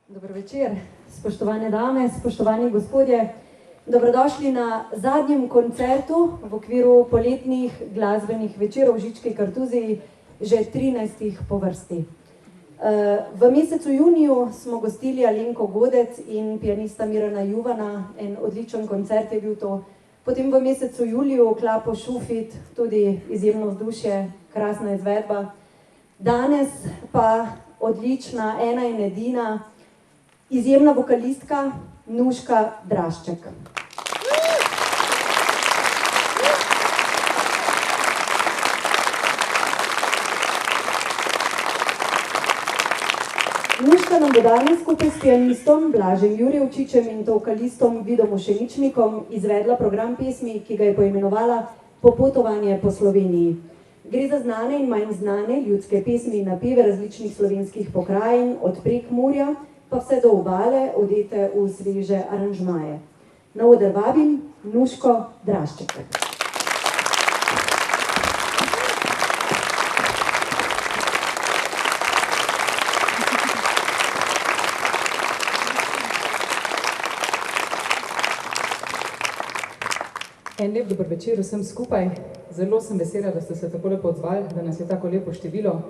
Dober večer, spoštovane dame, spoštovani gospodje. Dobrodošli na zadnjem koncertu v okviru poletnih glasbenih večerov v Žički kartuziji, že 13. po vrsti. V mesecu juniju smo gostili Alenko Godec in pianista Mirana Juvana, en odličen koncert je bil to. Potem v mesecu juliju Klapo Šufit, tudi izjemno vzdušje, krasna izvedba. Danes pa odlična, ena in edina, izjemna vokalistka Nuška Drašček. Nuška nam bo danes skupaj s pianistom Blažem Jurjevčičem in vokalistom Vidom Mošeničnikom izvedla program pesmi, ki ga je poimenovala Popotovanje po Sloveniji. Gre za znane in manj znane ljudske pesmi in napeve različnih slovenskih pokrajin, od Prekmurja pa vse do Obale, odete v sveže aranžmaje. Na oder vabim Nuško Drašček. En lep dober večer vsem skupaj. Zelo sem vesela, da ste se tako lepo odzvali, da nas je tako lepo število.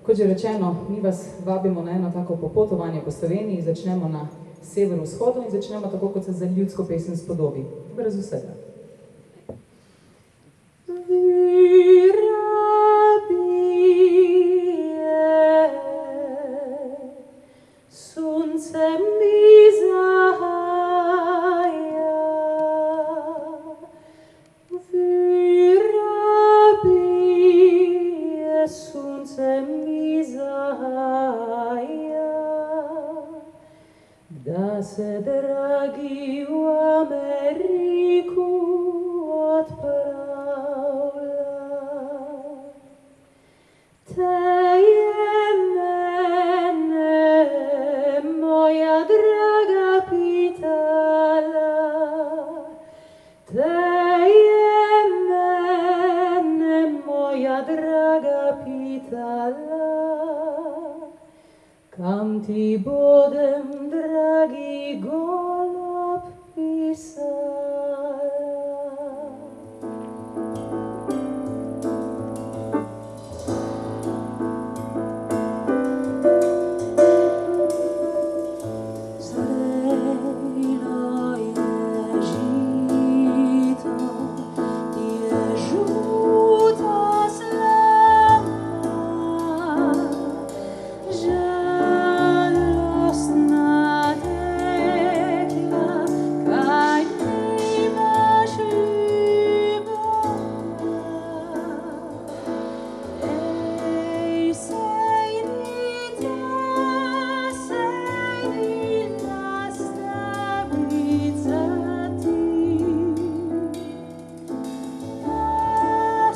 Kot že rečeno, mi vas vabimo na eno tako popotovanje po Sloveniji, začnemo na severovzhodu in začnemo tako, kot se za ljudsko pesem spodobi. Brez vsega. Da se dragi v Ameriku odpravlja, te je mene moja draga pitala, te je mene moja draga pitala, kam ti bodem, dragi golob, pisala. Zeleno je žito, je žuta slama, žalostna tekla, kaj nimaš ljubova. Ej, sejnite, sejnina stablica ti,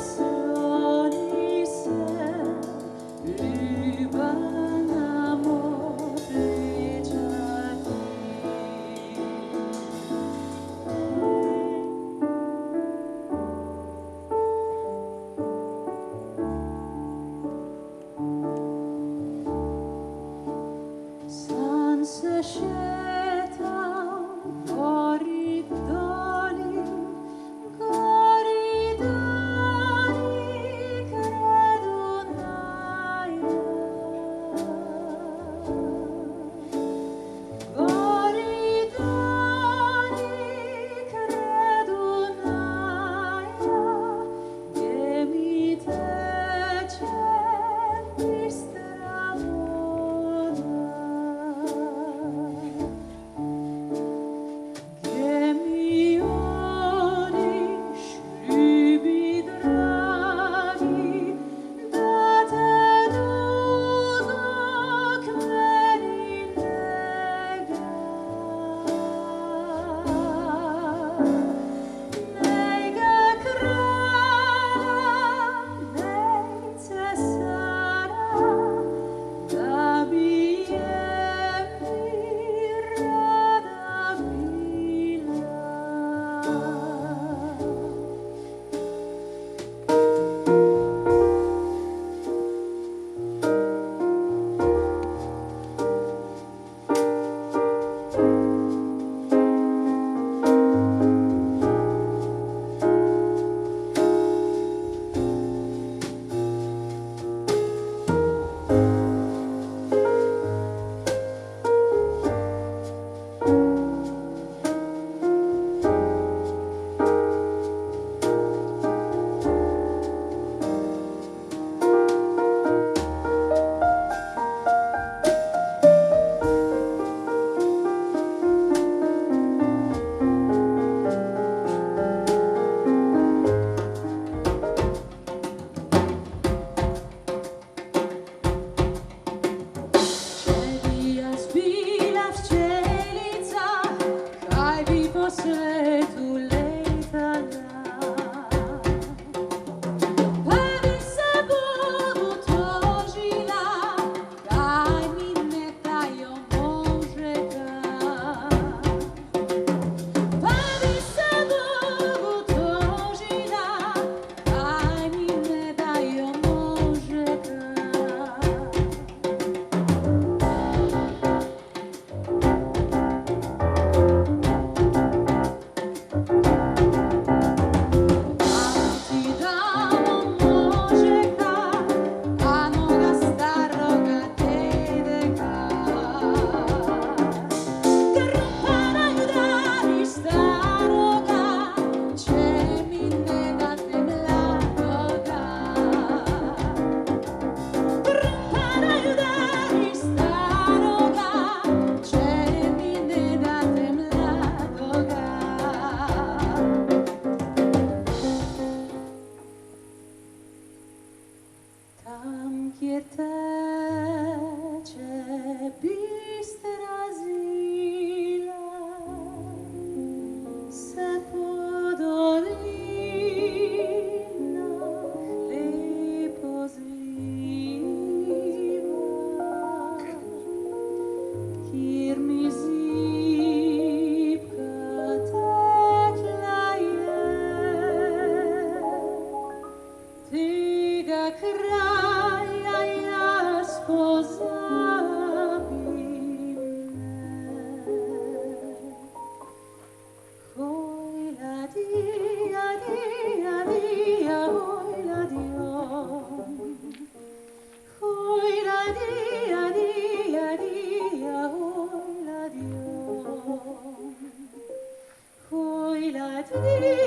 nasloni se ljubana modreča ti. San se šeta gori doli, kredu naja. Gori doli, kredu naja, gdje mi teče bistra voda. Dio